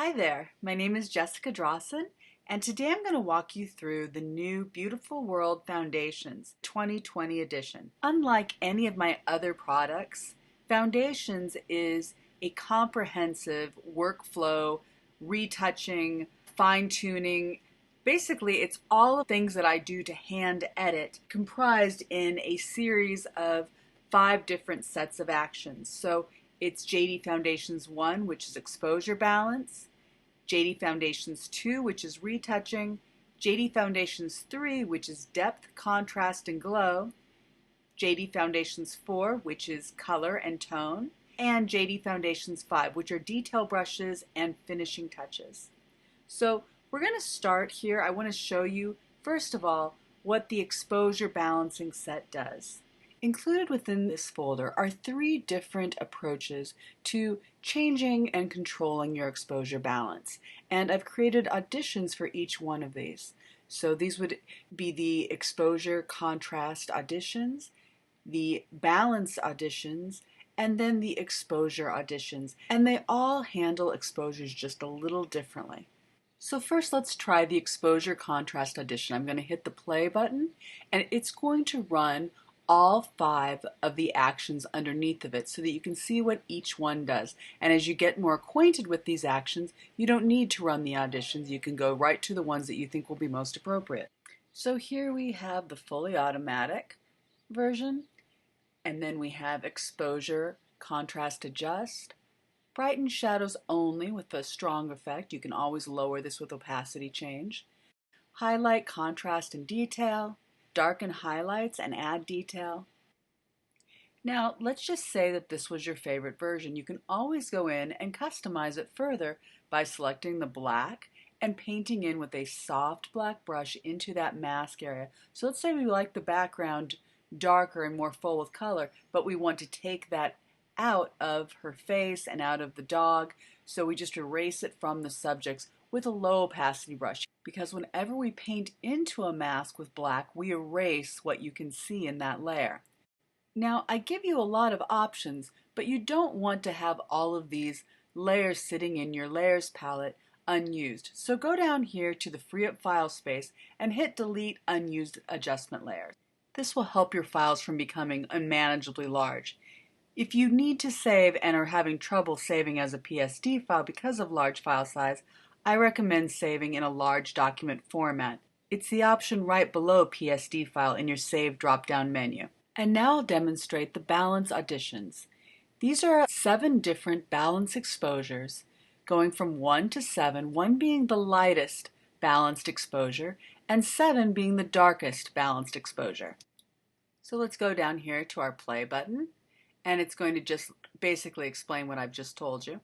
Hi there, my name is Jessica Drossin, and today I'm going to walk you through the new Beautiful World Foundations 2020 edition. Unlike any of my other products, Foundations is a comprehensive workflow, retouching, fine-tuning. Basically, it's all the things that I do to hand edit, comprised in a series of 5 different sets of actions. So it's JD Foundations 1, which is exposure balance, JD Foundations 2, which is retouching, JD Foundations 3, which is depth, contrast, and glow, JD Foundations 4, which is color and tone, and JD Foundations 5, which are detail brushes and finishing touches. So we're going to start here. I want to show you, first of all, what the exposure balancing set does. Included within this folder are 3 different approaches to changing and controlling your exposure balance. And I've created auditions for each one of these. So these would be the exposure contrast auditions, the balance auditions, and then the exposure auditions. And they all handle exposures just a little differently. So first let's try the exposure contrast audition. I'm going to hit the play button and it's going to run all 5 of the actions underneath of it so that you can see what each one does. And as you get more acquainted with these actions, you don't need to run the auditions. You can go right to the ones that you think will be most appropriate. So here we have the fully automatic version, and then we have exposure, contrast adjust, brighten shadows only with a strong effect. You can always lower this with opacity change. Highlight, contrast, and detail. Darken highlights and add detail. Now let's just say that this was your favorite version. You can always go in and customize it further by selecting the black and painting in with a soft black brush into that mask area. So let's say we like the background darker and more full with color, but we want to take that out of her face and out of the dog, so we just erase it from the subjects with a low opacity brush, because whenever we paint into a mask with black, we erase what you can see in that layer. Now, I give you a lot of options, but you don't want to have all of these layers sitting in your layers palette unused. So go down here to the free up file space and hit delete unused adjustment layers. This will help your files from becoming unmanageably large. If you need to save and are having trouble saving as a PSD file because of large file size, I recommend saving in a large document format. It's the option right below PSD file in your Save drop-down menu. And now I'll demonstrate the balance auditions. These are 7 different balance exposures, going from 1 to 7, 1 being the lightest balanced exposure, and 7 being the darkest balanced exposure. So let's go down here to our play button, and it's going to just basically explain what I've just told you.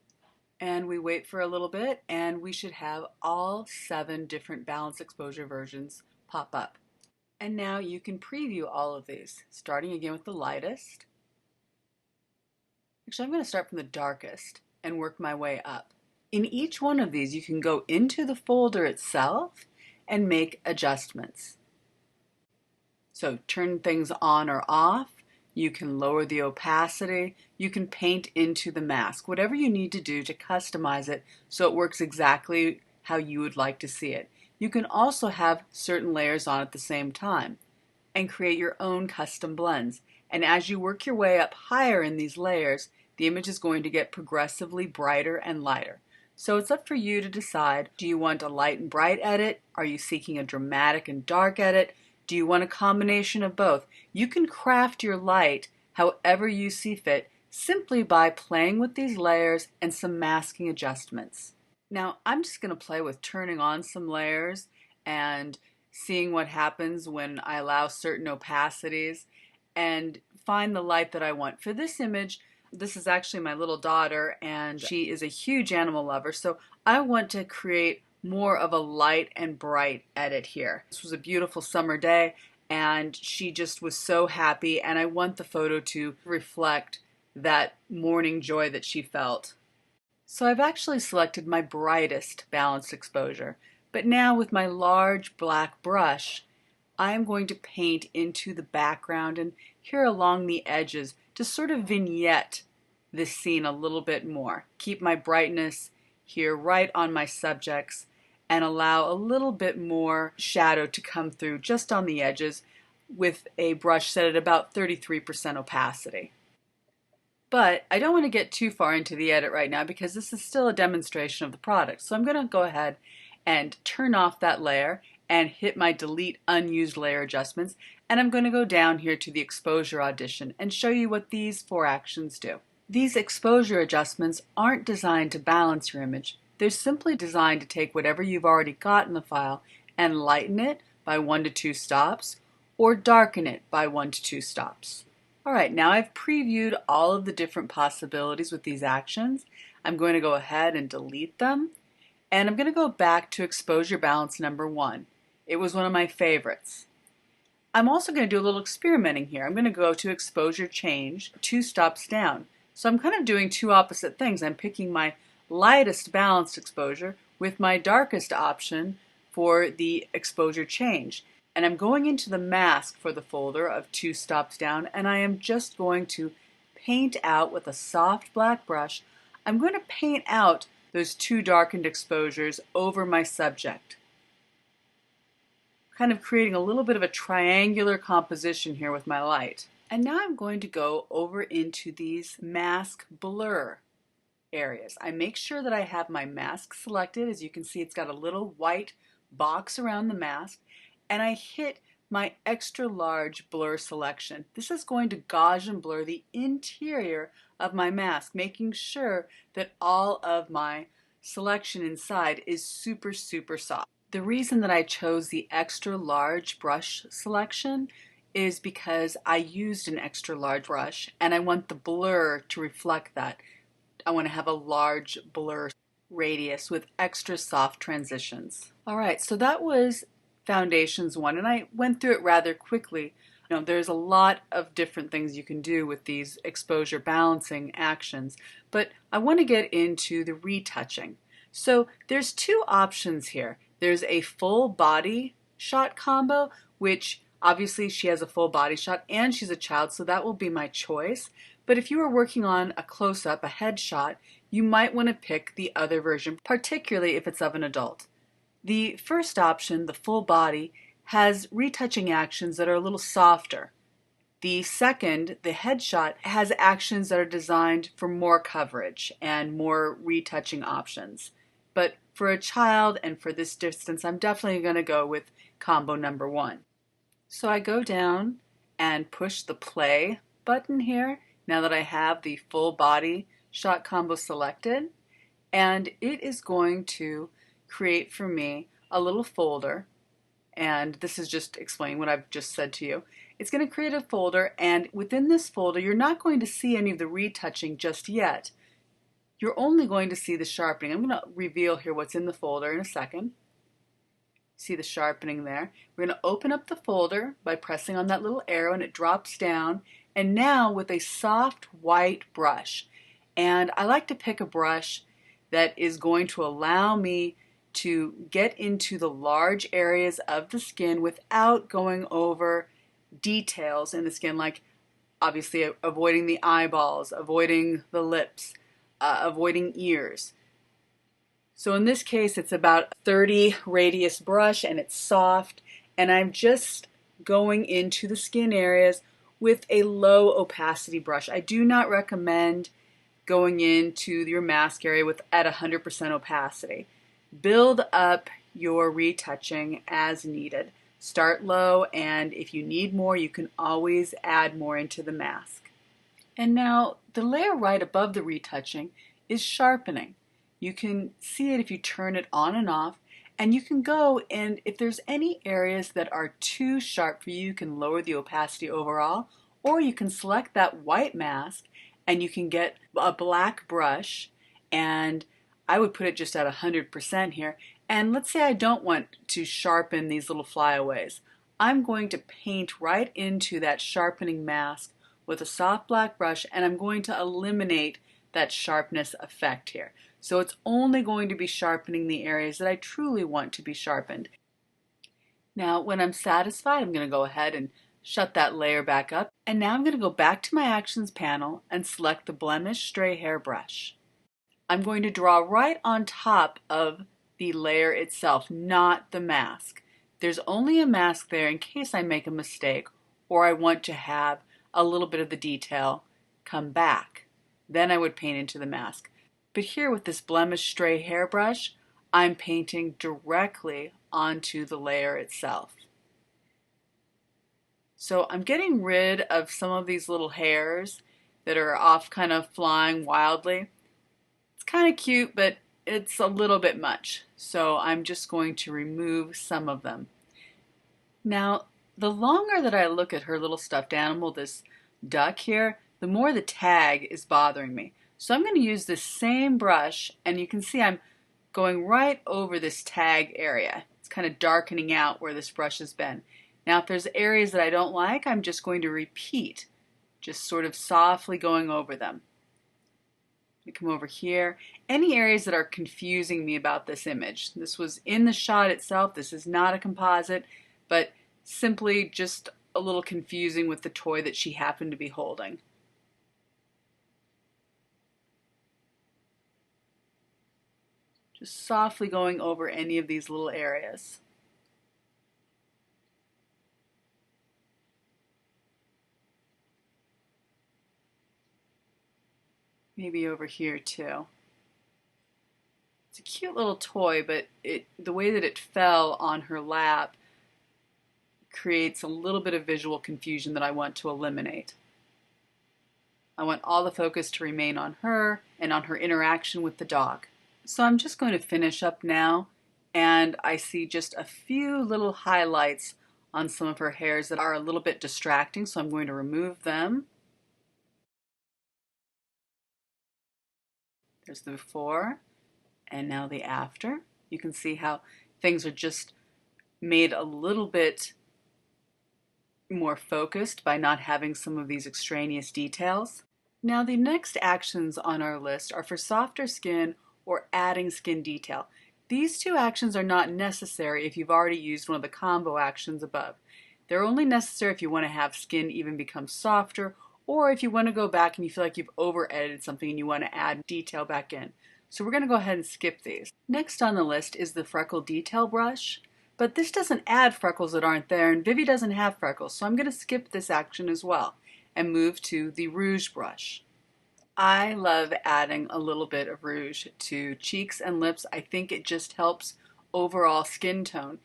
And we wait for a little bit, and we should have all 7 different balanced exposure versions pop up. And now you can preview all of these, starting again with the lightest. Actually, I'm going to start from the darkest and work my way up. In each one of these, you can go into the folder itself and make adjustments. So turn things on or off. You can lower the opacity. You can paint into the mask. Whatever you need to do to customize it so it works exactly how you would like to see it. You can also have certain layers on at the same time and create your own custom blends. And as you work your way up higher in these layers, the image is going to get progressively brighter and lighter. So it's up for you to decide, do you want a light and bright edit? Are you seeking a dramatic and dark edit? Do you want a combination of both? You can craft your light however you see fit simply by playing with these layers and some masking adjustments. Now I'm just going to play with turning on some layers and seeing what happens when I allow certain opacities and find the light that I want. For this image, this is actually my little daughter, and she is a huge animal lover, so I want to create more of a light and bright edit here. This was a beautiful summer day and she just was so happy, and I want the photo to reflect that morning joy that she felt. So I've actually selected my brightest balanced exposure, but now with my large black brush I am going to paint into the background and here along the edges to sort of vignette this scene a little bit more. Keep my brightness, here right on my subjects and allow a little bit more shadow to come through just on the edges with a brush set at about 33% opacity. But I don't want to get too far into the edit right now because this is still a demonstration of the product. So I'm going to go ahead and turn off that layer and hit my delete unused layer adjustments, and I'm going to go down here to the exposure audition and show you what these 4 actions do. These exposure adjustments aren't designed to balance your image. They're simply designed to take whatever you've already got in the file and lighten it by 1 to 2 stops or darken it by 1 to 2 stops. Alright, now I've previewed all of the different possibilities with these actions. I'm going to go ahead and delete them, and I'm going to go back to exposure balance number 1. It was one of my favorites. I'm also going to do a little experimenting here. I'm going to go to exposure change 2 stops down. So I'm kind of doing 2 opposite things. I'm picking my lightest balanced exposure with my darkest option for the exposure change. And I'm going into the mask for the folder of 2 stops down, and I am just going to paint out with a soft black brush. I'm going to paint out those 2 darkened exposures over my subject, kind of creating a little bit of a triangular composition here with my light. And now I'm going to go over into these mask blur areas. I make sure that I have my mask selected. As you can see, it's got a little white box around the mask, and I hit my extra large blur selection. This is going to Gaussian blur the interior of my mask, making sure that all of my selection inside is super soft. The reason that I chose the extra large brush selection is because I used an extra large brush and I want the blur to reflect that. I want to have a large blur radius with extra soft transitions. Alright, so that was Foundations 1, and I went through it rather quickly. There's a lot of different things you can do with these exposure balancing actions, but I want to get into the retouching. So there's 2 options here. There's a full body shot combo, which obviously she has a full body shot and she's a child, so that will be my choice. But if you are working on a close-up, a headshot, you might want to pick the other version, particularly if it's of an adult. The first option, the full body, has retouching actions that are a little softer. The second, the headshot, has actions that are designed for more coverage and more retouching options. But for a child and for this distance, I'm definitely going to go with combo number 1. So I go down and push the play button here, now that I have the full body shot combo selected, and it is going to create for me a little folder, and this is just explaining what I've just said to you. It's going to create a folder, and within this folder you're not going to see any of the retouching just yet. You're only going to see the sharpening. I'm going to reveal here what's in the folder in a second. See the sharpening there. We're going to open up the folder by pressing on that little arrow, and it drops down, and now with a soft white brush. And I like to pick a brush that is going to allow me to get into the large areas of the skin without going over details in the skin, like obviously avoiding the eyeballs, avoiding the lips, avoiding ears. So in this case it's about 30 radius brush, and it's soft, and I'm just going into the skin areas with a low opacity brush. I do not recommend going into your mask area at 100% opacity. Build up your retouching as needed. Start low, and if you need more, you can always add more into the mask. And now the layer right above the retouching is sharpening. You can see it if you turn it on and off, and you can go, and if there's any areas that are too sharp for you, you can lower the opacity overall, or you can select that white mask and you can get a black brush, and I would put it just at 100% here. And let's say I don't want to sharpen these little flyaways. I'm going to paint right into that sharpening mask with a soft black brush, and I'm going to eliminate that sharpness effect here. So it's only going to be sharpening the areas that I truly want to be sharpened. Now when I'm satisfied, I'm going to go ahead and shut that layer back up, and now I'm going to go back to my actions panel and select the blemish stray hair brush. I'm going to draw right on top of the layer itself, not the mask. There's only a mask there in case I make a mistake or I want to have a little bit of the detail come back. Then I would paint into the mask. But here with this blemish stray hairbrush, I'm painting directly onto the layer itself. So I'm getting rid of some of these little hairs that are off kind of flying wildly. It's kind of cute, but it's a little bit much. So I'm just going to remove some of them. Now, the longer that I look at her little stuffed animal, this duck here, the more the tag is bothering me. So I'm going to use this same brush, and you can see I'm going right over this tag area. It's kind of darkening out where this brush has been. Now, if there's areas that I don't like, I'm just going to repeat, just sort of softly going over them. You come over here. Any areas that are confusing me about this image. This was in the shot itself. This is not a composite, but simply just a little confusing with the toy that she happened to be holding. Just softly going over any of these little areas. Maybe over here too. It's a cute little toy, but the way that it fell on her lap creates a little bit of visual confusion that I want to eliminate. I want all the focus to remain on her and on her interaction with the dog. So I'm just going to finish up now, and I see just a few little highlights on some of her hairs that are a little bit distracting, so I'm going to remove them. There's the before and now the after. You can see how things are just made a little bit more focused by not having some of these extraneous details. Now the next actions on our list are for softer skin or adding skin detail. These two actions are not necessary if you've already used one of the combo actions above. They're only necessary if you want to have skin even become softer, or if you want to go back and you feel like you've over-edited something and you want to add detail back in. So we're going to go ahead and skip these. Next on the list is the Freckle Detail Brush, but this doesn't add freckles that aren't there, and Vivi doesn't have freckles, so I'm going to skip this action as well and move to the Rouge Brush. I love adding a little bit of rouge to cheeks and lips. I think it just helps overall skin tone.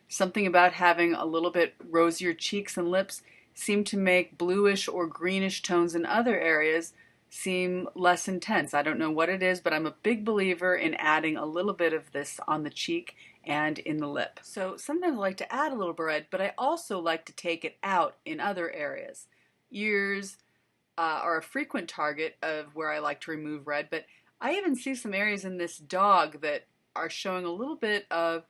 Something about having a little bit rosier cheeks and lips seem to make bluish or greenish tones in other areas seem less intense. I don't know what it is, but I'm a big believer in adding a little bit of this on the cheek and in the lip. So sometimes I like to add a little red, but I also like to take it out in other areas. Ears are a frequent target of where I like to remove red, but I even see some areas in this dog that are showing a little bit of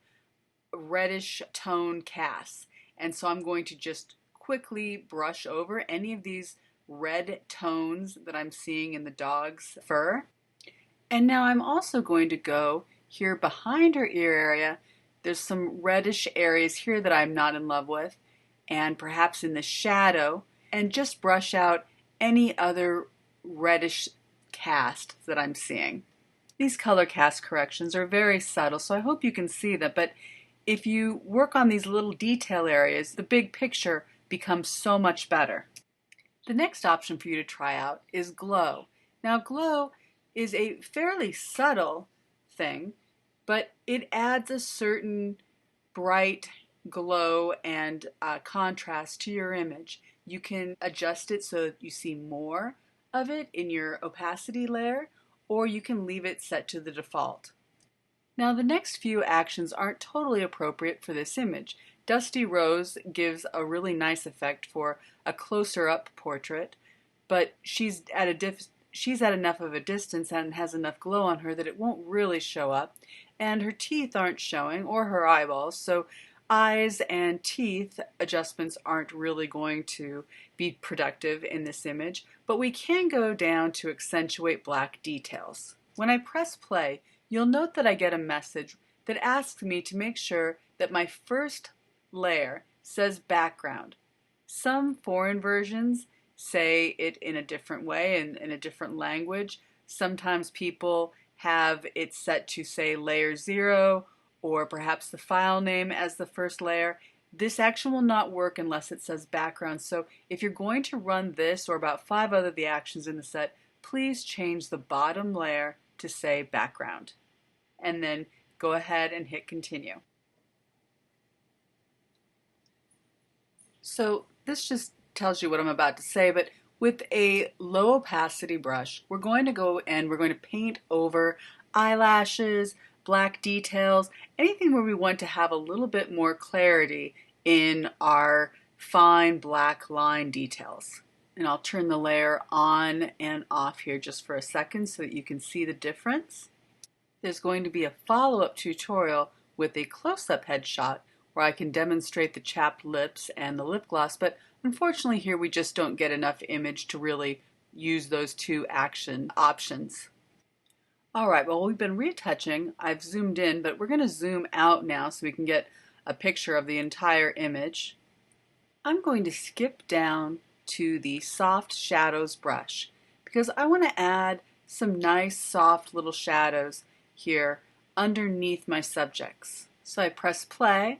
reddish tone casts. And so I'm going to just quickly brush over any of these red tones that I'm seeing in the dog's fur. And now I'm also going to go here behind her ear area. There's some reddish areas here that I'm not in love with, and perhaps in the shadow, and just brush out any other reddish cast that I'm seeing. These color cast corrections are very subtle, so I hope you can see them, but if you work on these little detail areas, the big picture becomes so much better. The next option for you to try out is glow. Now, glow is a fairly subtle thing, but it adds a certain bright glow and contrast to your image. You can adjust it so that you see more of it in your opacity layer, or you can leave it set to the default. Now the next few actions aren't totally appropriate for this image. Dusty Rose gives a really nice effect for a closer up portrait, but she's at enough of a distance and has enough glow on her that it won't really show up, and her teeth aren't showing, or her eyeballs, so eyes and teeth adjustments aren't really going to be productive in this image, but we can go down to accentuate black details. When I press play, you'll note that I get a message that asks me to make sure that my first layer says background. Some foreign versions say it in a different way and in a different language, Sometimes people have it set to say layer 0 or perhaps the file name as the first layer. This action will not work unless it says background. So if you're going to run this or about 5 other of the actions in the set, please change the bottom layer to say background. And then go ahead and hit continue. So this just tells you what I'm about to say, but with a low opacity brush, we're going to go and we're going to paint over eyelashes, black details, anything where we want to have a little bit more clarity in our fine black line details. And I'll turn the layer on and off here just for a second so that you can see the difference. There's going to be a follow-up tutorial with a close-up headshot where I can demonstrate the chapped lips and the lip gloss, but unfortunately here we just don't get enough image to really use those two action options. Alright, well, we've been retouching. I've zoomed in, but we're going to zoom out now so we can get a picture of the entire image. I'm going to skip down to the soft shadows brush because I want to add some nice soft little shadows here underneath my subjects. So I press play,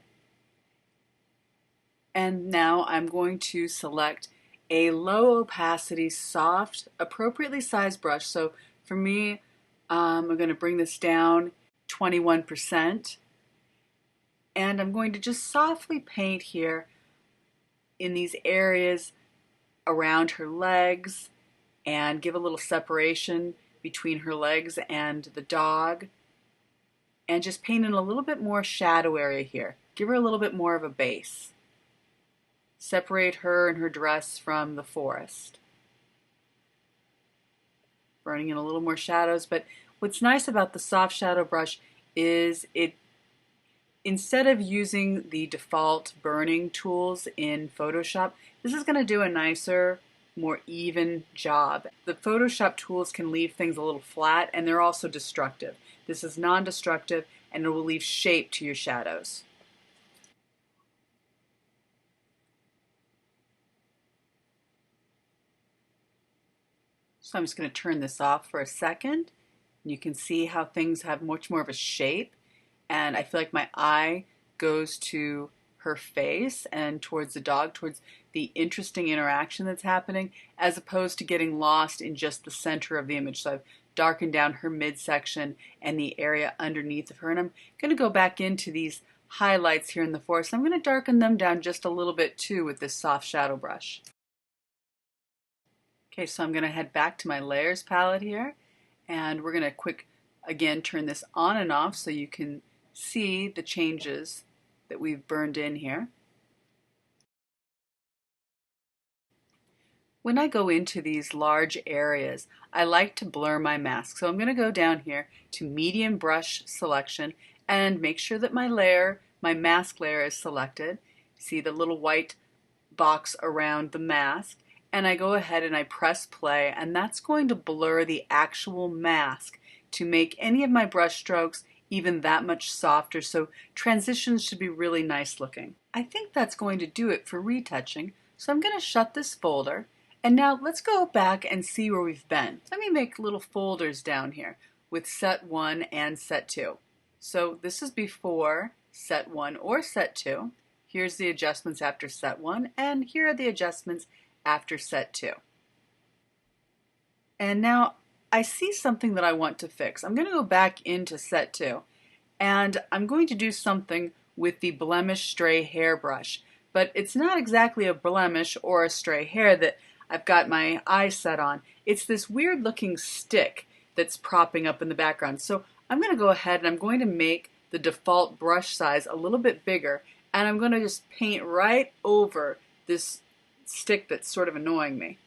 and now I'm going to select a low opacity, soft, appropriately sized brush. So for me, I'm going to bring this down 21%, and I'm going to just softly paint here in these areas around her legs and give a little separation between her legs and the dog, and just paint in a little bit more shadow area here. Give her a little bit more of a base. Separate her and her dress from the forest. Burning in a little more shadows, but what's nice about the soft shadow brush is instead of using the default burning tools in Photoshop, this is going to do a nicer, more even job. The Photoshop tools can leave things a little flat, and they're also destructive. This is non-destructive, and it will leave shape to your shadows. So I'm just going to turn this off for a second. You can see how things have much more of a shape, and I feel like my eye goes to her face and towards the dog, towards the interesting interaction that's happening, as opposed to getting lost in just the center of the image. So I've darkened down her midsection and the area underneath of her, and I'm going to go back into these highlights here in the forest. I'm going to darken them down just a little bit too with this soft shadow brush. Okay, so I'm going to head back to my layers palette here, and we're going to again turn this on and off so you can see the changes that we've burned in here. When I go into these large areas, I like to blur my mask. So I'm going to go down here to medium brush selection and make sure that my mask layer is selected. See the little white box around the mask, and I go ahead and I press play, and that's going to blur the actual mask to make any of my brush strokes even that much softer, so transitions should be really nice looking. I think that's going to do it for retouching, so I'm going to shut this folder, and now let's go back and see where we've been. Let me make little folders down here with set 1 and set 2. So this is before set 1 or set 2. Here's the adjustments after set 1, and here are the adjustments after set 2. And now I see something that I want to fix. I'm going to go back into set 2, and I'm going to do something with the blemish stray hair brush. But it's not exactly a blemish or a stray hair that I've got my eye set on. It's this weird looking stick that's propping up in the background. So I'm going to go ahead and I'm going to make the default brush size a little bit bigger, and I'm going to just paint right over this stick that's sort of annoying me.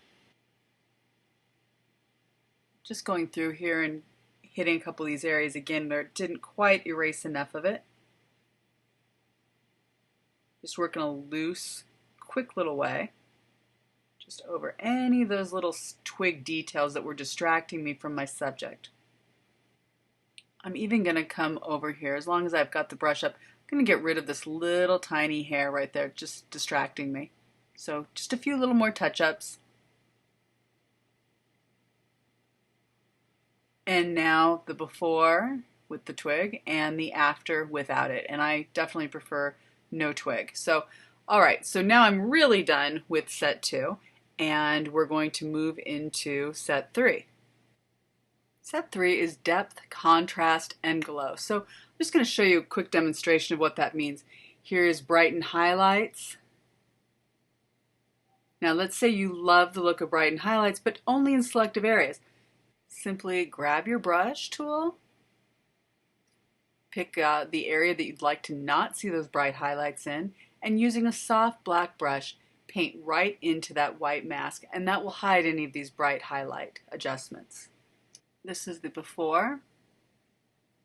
Just going through here and hitting a couple of these areas again where it didn't quite erase enough of it. Just working a loose, quick little way. Just over any of those little twig details that were distracting me from my subject. I'm even going to come over here, as long as I've got the brush up, I'm going to get rid of this little tiny hair right there, just distracting me. So just a few little more touch-ups. And now the before with the twig and the after without it. And I definitely prefer no twig. So, all right, so now I'm really done with set 2, and we're going to move into set 3. Set 3 is depth, contrast, and glow. So I'm just going to show you a quick demonstration of what that means. Here is brighten highlights. Now let's say you love the look of brighten highlights, but only in selective areas. Simply grab your brush tool, pick the area that you'd like to not see those bright highlights in, and using a soft black brush, paint right into that white mask, and that will hide any of these bright highlight adjustments. This is the before,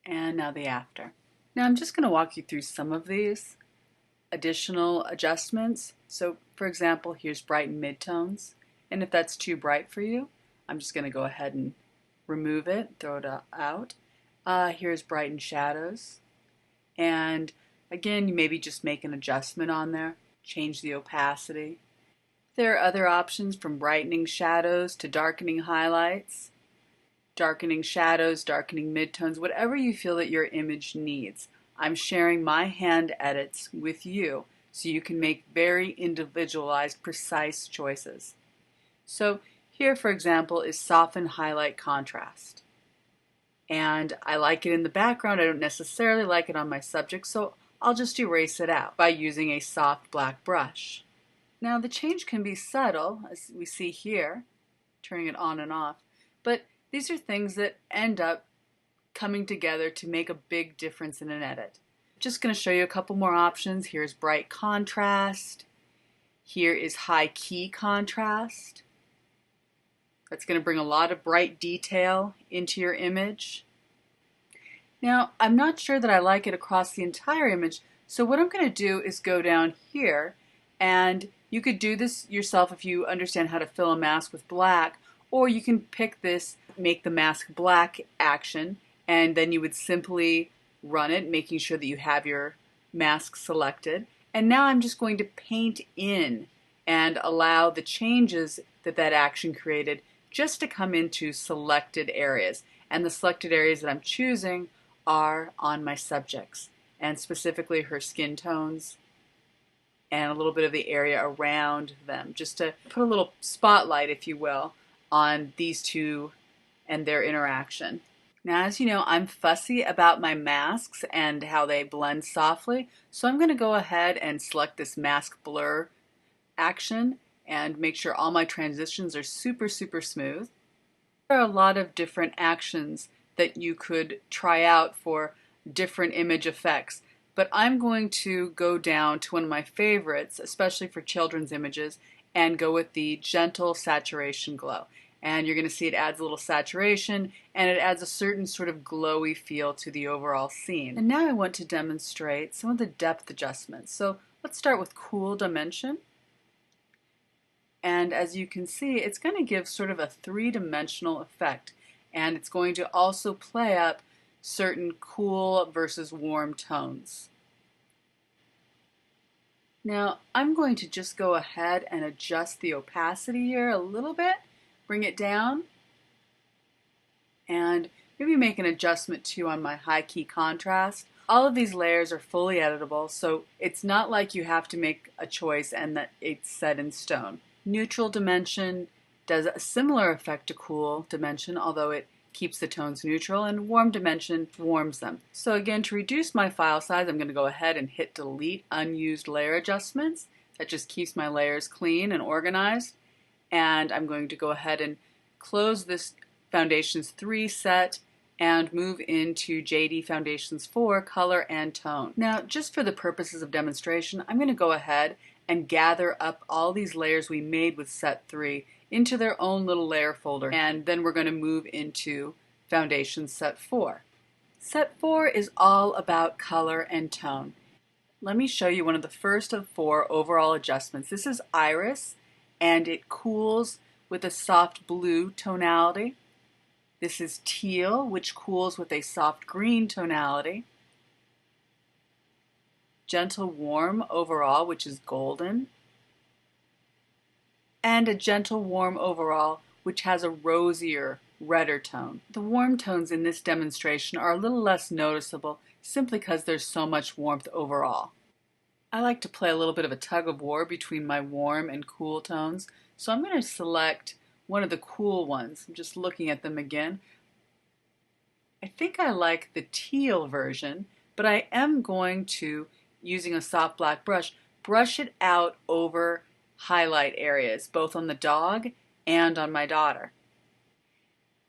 and now the after. Now I'm just going to walk you through some of these additional adjustments. So for example, here's brighten midtones, and if that's too bright for you, I'm just going to go ahead and remove it, throw it out. Here's brighten shadows, and again, you maybe just make an adjustment on there, change the opacity. There are other options from brightening shadows to darkening highlights, darkening shadows, darkening midtones, whatever you feel that your image needs. I'm sharing my hand edits with you so you can make very individualized, precise choices. So here, for example, is soften, highlight, contrast. And I like it in the background. I don't necessarily like it on my subject, so I'll just erase it out by using a soft black brush. Now the change can be subtle, as we see here, turning it on and off, but these are things that end up coming together to make a big difference in an edit. Just going to show you a couple more options. Here's bright contrast. Here is high key contrast. That's going to bring a lot of bright detail into your image. Now, I'm not sure that I like it across the entire image, so what I'm going to do is go down here, and you could do this yourself if you understand how to fill a mask with black, or you can pick this, make the mask black action, and then you would simply run it, making sure that you have your mask selected. And now I'm just going to paint in and allow the changes that that action created just to come into selected areas. And the selected areas that I'm choosing are on my subjects, and specifically her skin tones and a little bit of the area around them, just to put a little spotlight, if you will, on these two and their interaction. Now, as you know, I'm fussy about my masks and how they blend softly, so I'm going to go ahead and select this mask blur action and make sure all my transitions are super smooth. There are a lot of different actions that you could try out for different image effects, but I'm going to go down to one of my favorites, especially for children's images, and go with the gentle saturation glow. And you're going to see it adds a little saturation, and it adds a certain sort of glowy feel to the overall scene. And now I want to demonstrate some of the depth adjustments. So let's start with cool dimension. And as you can see, it's going to give sort of a three-dimensional effect. And it's going to also play up certain cool versus warm tones. Now, I'm going to just go ahead and adjust the opacity here a little bit, bring it down, and maybe make an adjustment too on my high key contrast. All of these layers are fully editable, so it's not like you have to make a choice and that it's set in stone. Neutral dimension does a similar effect to cool dimension, although it keeps the tones neutral, and warm dimension warms them. So again, to reduce my file size, I'm going to go ahead and hit delete unused layer adjustments. That just keeps my layers clean and organized. And I'm going to go ahead and close this Foundations 3 set and move into JD Foundations 4 color and tone. Now, just for the purposes of demonstration, I'm going to go ahead and gather up all these layers we made with set 3 into their own little layer folder, and then we're going to move into Foundations set 4. Set 4 is all about color and tone. Let me show you one of the first of 4 overall adjustments. This is Iris, and it cools with a soft blue tonality. This is Teal, which cools with a soft green tonality. Gentle Warm overall, which is golden. And a Gentle Warm overall, which has a rosier redder tone. The warm tones in this demonstration are a little less noticeable simply because there's so much warmth overall. I like to play a little bit of a tug of war between my warm and cool tones, so I'm going to select one of the cool ones. I'm just looking at them again. I think I like the teal version, but I am going to, using a soft black brush, brush it out over highlight areas, both on the dog and on my daughter.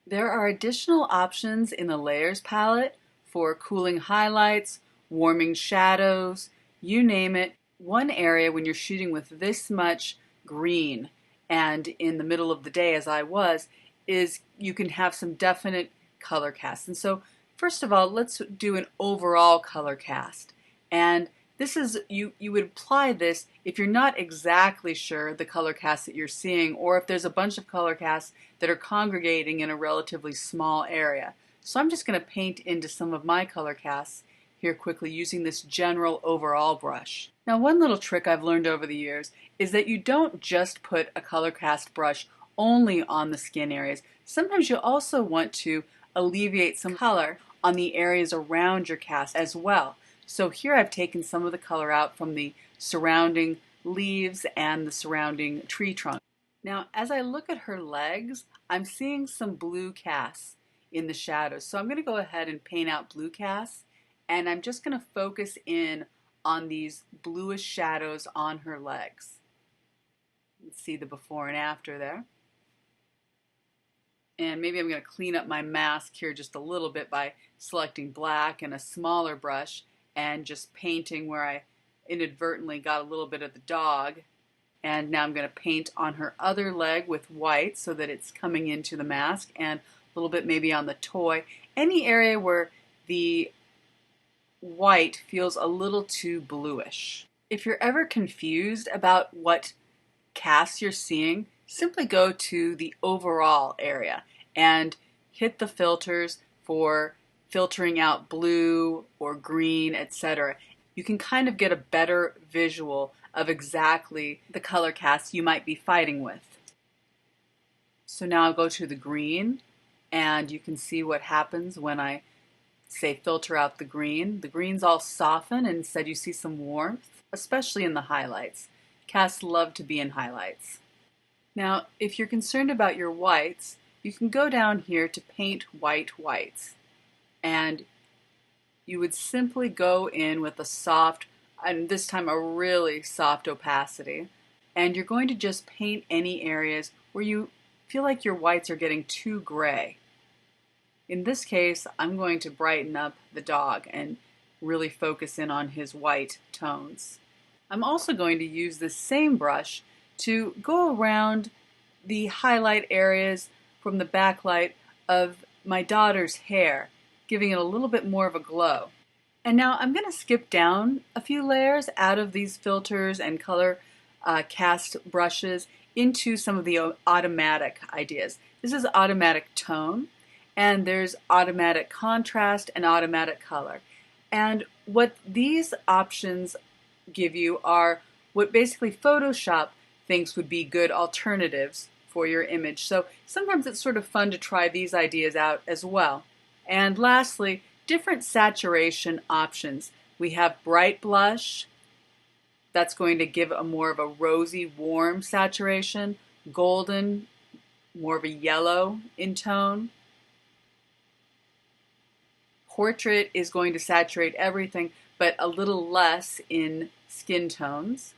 There are additional options in the layers palette for cooling highlights, warming shadows, you name it. One area when you're shooting with this much green and in the middle of the day as I was, is you can have some definite color cast. And so first of all, let's do an overall color cast. And this is, you would apply this if you're not exactly sure the color cast that you're seeing, or if there's a bunch of color casts that are congregating in a relatively small area. So I'm just going to paint into some of my color casts here quickly using this general overall brush. Now, one little trick I've learned over the years is that you don't just put a color cast brush only on the skin areas. Sometimes you also want to alleviate some color on the areas around your cast as well. So here I've taken some of the color out from the surrounding leaves and the surrounding tree trunk. Now, as I look at her legs, I'm seeing some blue casts in the shadows. So I'm going to go ahead and paint out blue casts, and I'm just going to focus in on these bluish shadows on her legs. Let's see the before and after there. And maybe I'm going to clean up my mask here just a little bit by selecting black and a smaller brush and just painting where I inadvertently got a little bit of the dog. And now I'm going to paint on her other leg with white so that it's coming into the mask, and a little bit maybe on the toy. Any area where the white feels a little too bluish. If you're ever confused about what casts you're seeing, simply go to the overall area and hit the filters for filtering out blue or green, etc. You can kind of get a better visual of exactly the color cast you might be fighting with. So now I'll go to the green, and you can see what happens when I say filter out the green. The greens all soften, and instead you see some warmth, especially in the highlights. Casts love to be in highlights. Now, if you're concerned about your whites, you can go down here to paint white whites. And you would simply go in with a soft, and this time a really soft opacity. And you're going to just paint any areas where you feel like your whites are getting too gray. In this case, I'm going to brighten up the dog and really focus in on his white tones. I'm also going to use this same brush to go around the highlight areas from the backlight of my daughter's hair, giving it a little bit more of a glow. And now I'm going to skip down a few layers out of these filters and color cast brushes into some of the automatic ideas. This is automatic tone, and there's automatic contrast and automatic color. And what these options give you are what basically Photoshop thinks would be good alternatives for your image. So sometimes it's sort of fun to try these ideas out as well. And lastly, different saturation options. We have bright blush. That's going to give a more of a rosy, warm saturation. Golden, more of a yellow in tone. Portrait is going to saturate everything, but a little less in skin tones.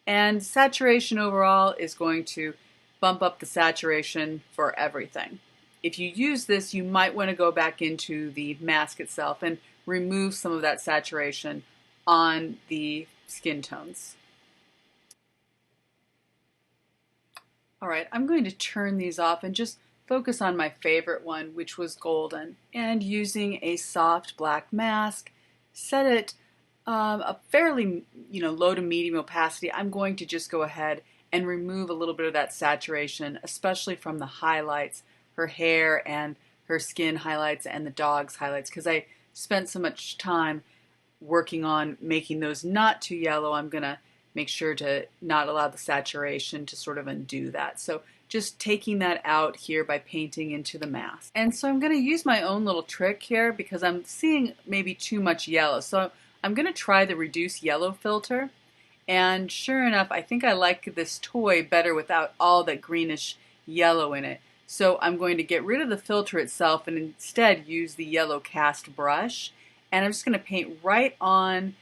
And saturation overall is going to bump up the saturation for everything. If you use this, you might want to go back into the mask itself and remove some of that saturation on the skin tones. All right, I'm going to turn these off and just focus on my favorite one, which was golden. And using a soft black mask, set it a fairly low to medium opacity. I'm going to just go ahead and remove a little bit of that saturation, especially from the highlights, her hair and her skin highlights and the dog's highlights, because I spent so much time working on making those not too yellow. I'm going to make sure to not allow the saturation to sort of undo that. So just taking that out here by painting into the mask. And so I'm going to use my own little trick here because I'm seeing maybe too much yellow. So I'm going to try the reduce yellow filter. And sure enough, I think I like this toy better without all that greenish yellow in it. So I'm going to get rid of the filter itself and instead use the yellow cast brush. And I'm just going to paint right on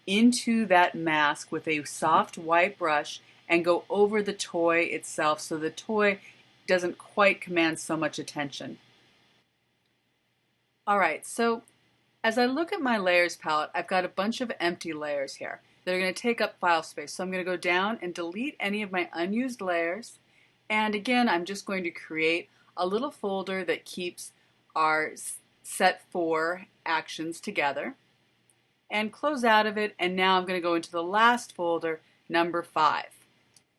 into that mask with a soft white brush and go over the toy itself so the toy doesn't quite command so much attention. Alright, so as I look at my layers palette, I've got a bunch of empty layers here that are going to take up file space. So I'm going to go down and delete any of my unused layers. And again, I'm just going to create a little folder that keeps our set 4 actions together. And close out of it, and now I'm going to go into the last folder, number 5.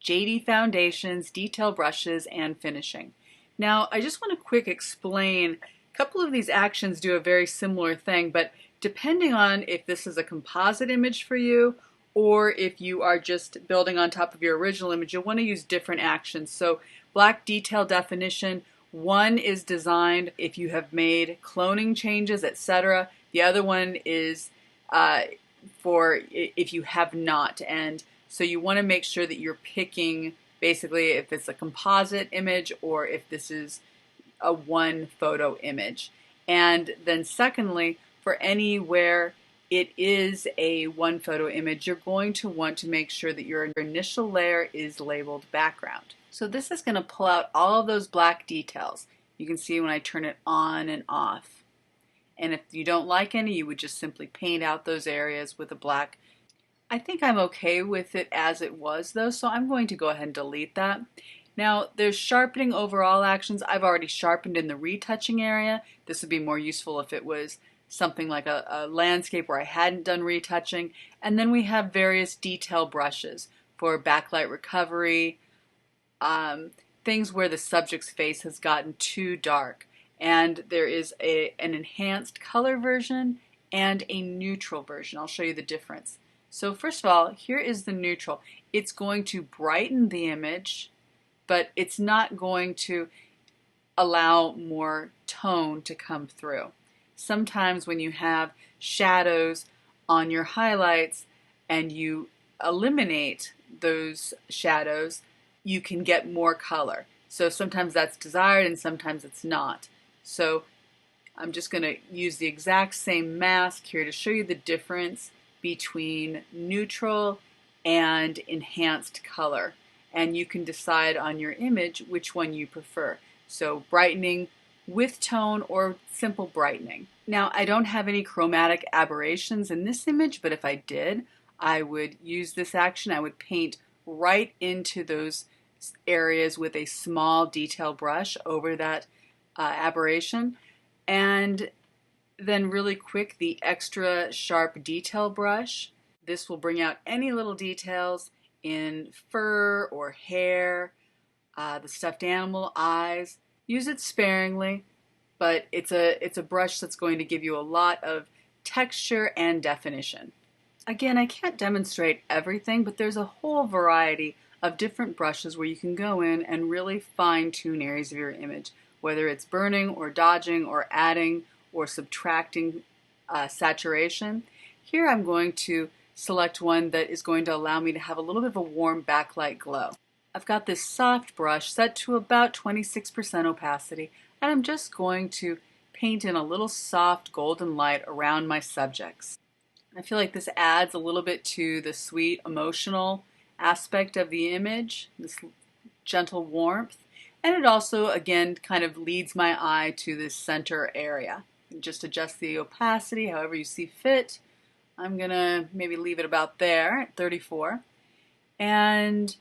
JD Foundations, Detail Brushes, and Finishing. Now, I just want to quick explain, a couple of these actions do a very similar thing, but depending on if this is a composite image for you, or if you are just building on top of your original image, you'll want to use different actions. So, black detail definition, one is designed if you have made cloning changes, etc. The other one is for if you have not, and so you want to make sure that you're picking basically if it's a composite image or if this is a one photo image. And then secondly, for anywhere it is a one photo image, you're going to want to make sure that your initial layer is labeled background. So this is going to pull out all of those black details. You can see when I turn it on and off. And if you don't like any, you would just simply paint out those areas with a black. I think I'm okay with it as it was though, so I'm going to go ahead and delete that. Now there's sharpening overall actions. I've already sharpened in the retouching area. This would be more useful if it was something like a landscape where I hadn't done retouching. And then we have various detail brushes for backlight recovery, things where the subject's face has gotten too dark. And there is an enhanced color version and a neutral version. I'll show you the difference. So first of all, here is the neutral. It's going to brighten the image, but it's not going to allow more tone to come through. Sometimes when you have shadows on your highlights and you eliminate those shadows, you can get more color. So sometimes that's desired and sometimes it's not. So I'm just going to use the exact same mask here to show you the difference between neutral and enhanced color. And you can decide on your image which one you prefer. So brightening with tone or simple brightening. Now I don't have any chromatic aberrations in this image, but if I did, I would use this action. I would paint right into those areas with a small detail brush over that aberration, and then really quick the extra sharp detail brush. This will bring out any little details in fur or hair, the stuffed animal eyes. Use it sparingly, but it's a brush that's going to give you a lot of texture and definition. Again, I can't demonstrate everything, but there's a whole variety of different brushes where you can go in and really fine-tune areas of your image, whether it's burning or dodging or adding or subtracting saturation. Here I'm going to select one that is going to allow me to have a little bit of a warm backlight glow. I've got this soft brush set to about 26% opacity, and I'm just going to paint in a little soft golden light around my subjects. I feel like this adds a little bit to the sweet emotional aspect of the image, this gentle warmth. And it also, again, kind of leads my eye to this center area. Just adjust the opacity however you see fit. I'm going to maybe leave it about there at 34. And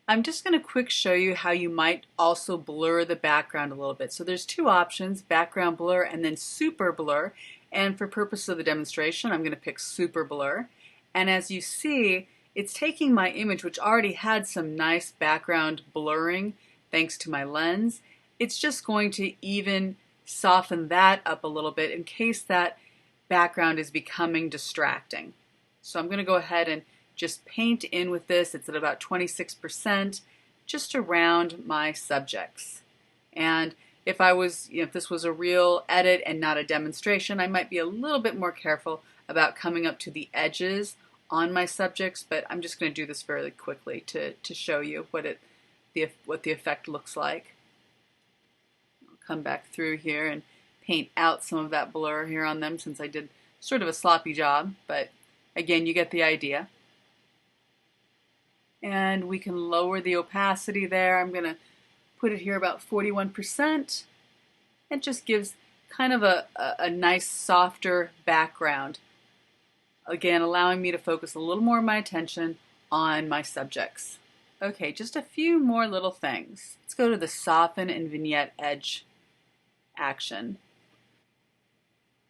I'm just going to quick show you how you might also blur the background a little bit. So there's two options, background blur and then super blur. And for purpose of the demonstration, I'm going to pick super blur. And as you see, it's taking my image, which already had some nice background blurring, thanks to my lens. It's just going to even soften that up a little bit in case that background is becoming distracting. So I'm going to go ahead and just paint in with this. It's at about 26%. just around my subjects. And if this was a real edit and not a demonstration, I might be a little bit more careful about coming up to the edges on my subjects, but I'm just going to do this fairly quickly to show you what the effect looks like. I'll come back through here and paint out some of that blur here on them since I did sort of a sloppy job, but again, you get the idea. And we can lower the opacity there. I'm going to put it here about 41%. It just gives kind of a nice softer background. Again, allowing me to focus a little more of my attention on my subjects. Okay, just a few more little things. Let's go to the soften and vignette edge action.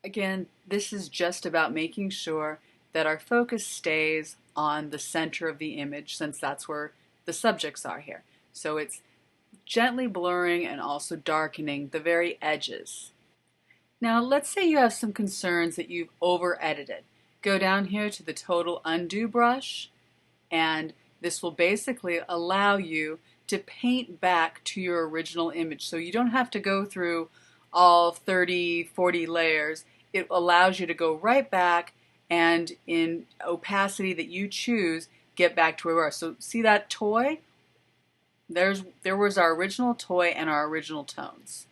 Again, this is just about making sure that our focus stays on the center of the image, since that's where the subjects are here. So it's gently blurring and also darkening the very edges. Now let's say you have some concerns that you've over-edited. Go down here to the total undo brush, and this will basically allow you to paint back to your original image. So you don't have to go through all 30, 40 layers. It allows you to go right back and in opacity that you choose, get back to where we are. So see that toy? There was our original toy and our original tones.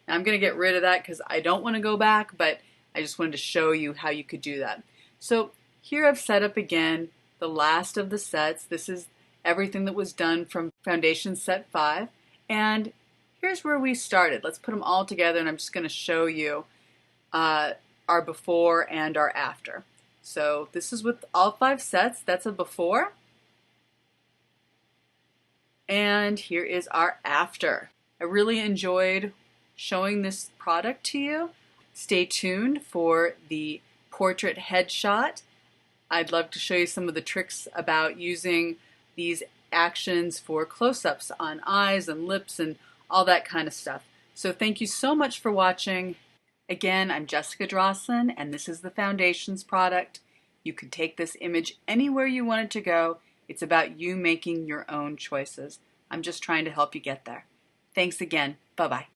Now I'm going to get rid of that because I don't want to go back, but I just wanted to show you how you could do that. So here I've set up again the last of the sets. This is everything that was done from Foundation Set 5. And here's where we started. Let's put them all together, and I'm just going to show you our before and our after. So this is with all 5 sets. That's a before. And here is our after. I really enjoyed showing this product to you. Stay tuned for the portrait headshot. I'd love to show you some of the tricks about using these actions for close-ups on eyes and lips and all that kind of stuff. So thank you so much for watching. Again, I'm Jessica Drossin, and this is the Foundations product. You can take this image anywhere you want it to go. It's about you making your own choices. I'm just trying to help you get there. Thanks again. Bye-bye.